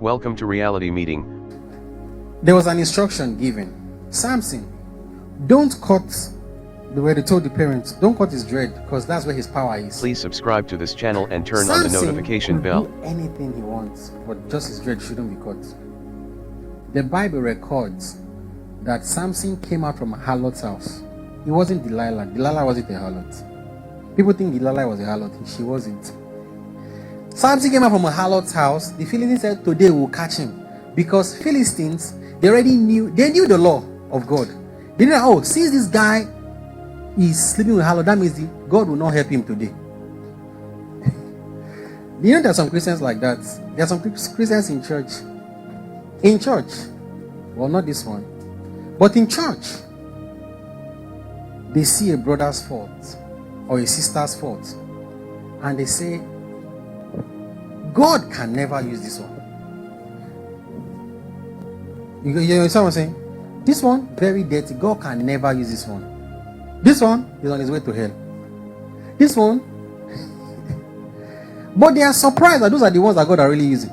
Welcome to Reality Meeting. There was an instruction given. Samson, don't cut, the way they told the parents, don't cut his dread, because that's where his power is. Please subscribe to this channel and turn on the notification could bell. do anything he wants, but just his dread shouldn't be cut. The Bible records that Samson came out from a harlot's house. It wasn't Delilah. Delilah wasn't a harlot. People think Delilah was a harlot. She wasn't. Samson came out from a harlot's house. The Philistines said, today we'll catch him. Because Philistines, they knew the law of God. They knew, oh, since this guy is sleeping with a harlot, that means God will not help him today. You know, there are some Christians like that. There are some Christians in church. In church, well, not this one, but in church, they see a brother's fault or a sister's fault, and they say, God can never use this one. You understand what I'm saying? This one, very dirty. God can never use this one. This one is on his way to hell. This one, but they are surprised that those are the ones that God are really using.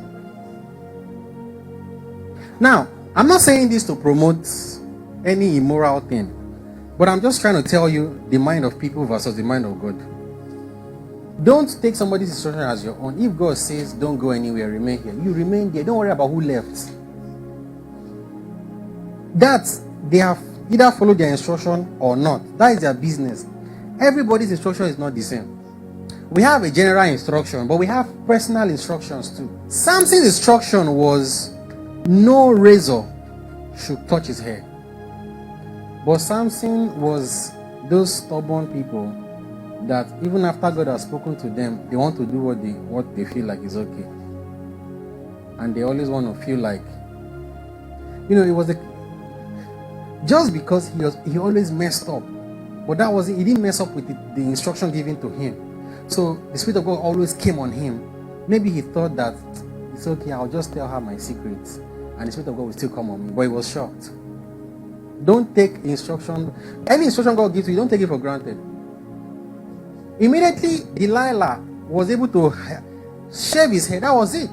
Now, I'm not saying this to promote any immoral thing, but I'm just trying to tell you the mind of people versus the mind of God. Don't take somebody's instruction as your own. If God says don't go anywhere, remain here, you remain there. Don't worry about who left. That they have either followed their instruction or not. That is their business. Everybody's instruction is not the same. We have a general instruction, but we have personal instructions too. Samson's instruction was no razor should touch his hair. But Samson was those stubborn people that even after God has spoken to them, they want to do what they feel like is okay. And they always want to feel like, it was just because he always messed up. But he didn't mess up with the instruction given to him. So the Spirit of God always came on him. Maybe he thought that it's okay, I'll just tell her my secrets, and the Spirit of God will still come on me. But he was shocked. Don't take instruction. Any instruction God gives you, don't take it for granted. Immediately, Delilah was able to shave his hair. That was it.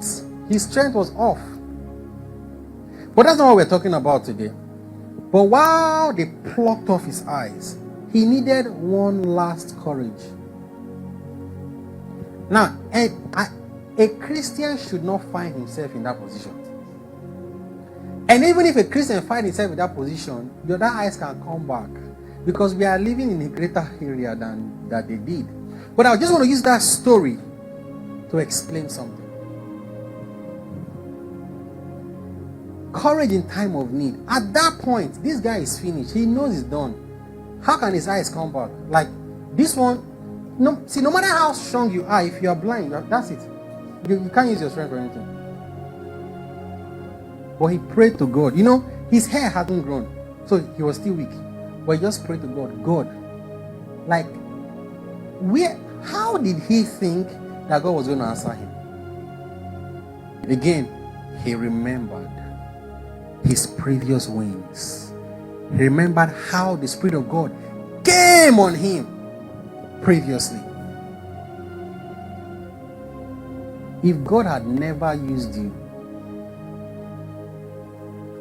His strength was off. But that's not what we're talking about today. But while they plucked off his eyes, he needed one last courage. Now, a Christian should not find himself in that position. And even if a Christian finds himself in that position, the other eyes can come back. Because we are living in a greater area than that they did. But I just want to use that story to explain something. Courage in time of need. At that point, this guy is finished. He knows he's done. How can his eyes come back? Like this one, no matter how strong you are, if you are blind, that's it. You can't use your strength for anything. But he prayed to God. His hair hadn't grown, so he was still weak. But he just prayed to God. God, how did he think that God was going to answer him? Again, he remembered his previous wins. He remembered how the Spirit of God came on him previously. If God had never used you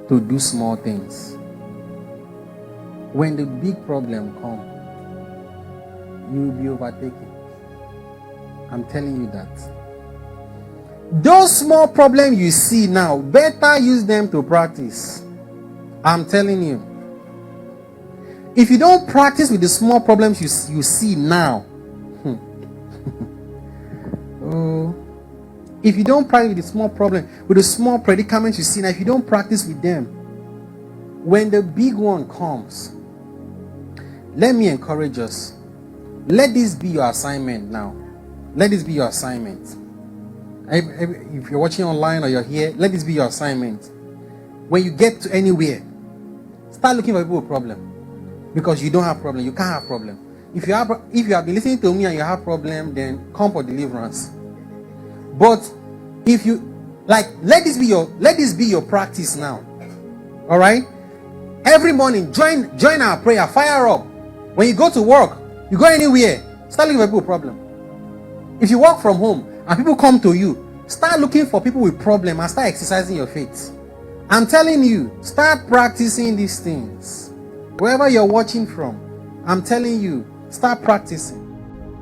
to do small things, when the big problem comes, you will be overtaken. I'm telling you that. Those small problems you see now, better use them to practice. I'm telling you. If you don't practice with the small problems you see now, if you don't practice with the small problem, with the small predicaments you see now, if you don't practice with them, when the big one comes, let me encourage us. Let this be your assignment now. Let this be your assignment. If you're watching online or you're here, let this be your assignment. When you get to anywhere, start looking for people with problem. Because you don't have problem, you can't have problem. If you have been listening to me and you have problem, then come for deliverance. But if you let this be your practice now. All right? Every morning, join our prayer, fire up. When you go to work, you go anywhere, start looking for people with problem. If you work from home and people come to you, Start looking for people with problems and start exercising your faith. I'm telling you, start practicing these things. Wherever you're watching from, I'm telling you, start practicing.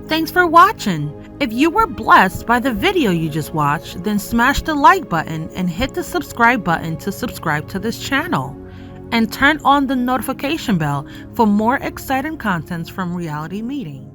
Thanks for watching. If you were blessed by the video you just watched, then smash the like button and hit the subscribe button to subscribe to this channel. And turn on the notification bell for more exciting contents from Reality Meeting.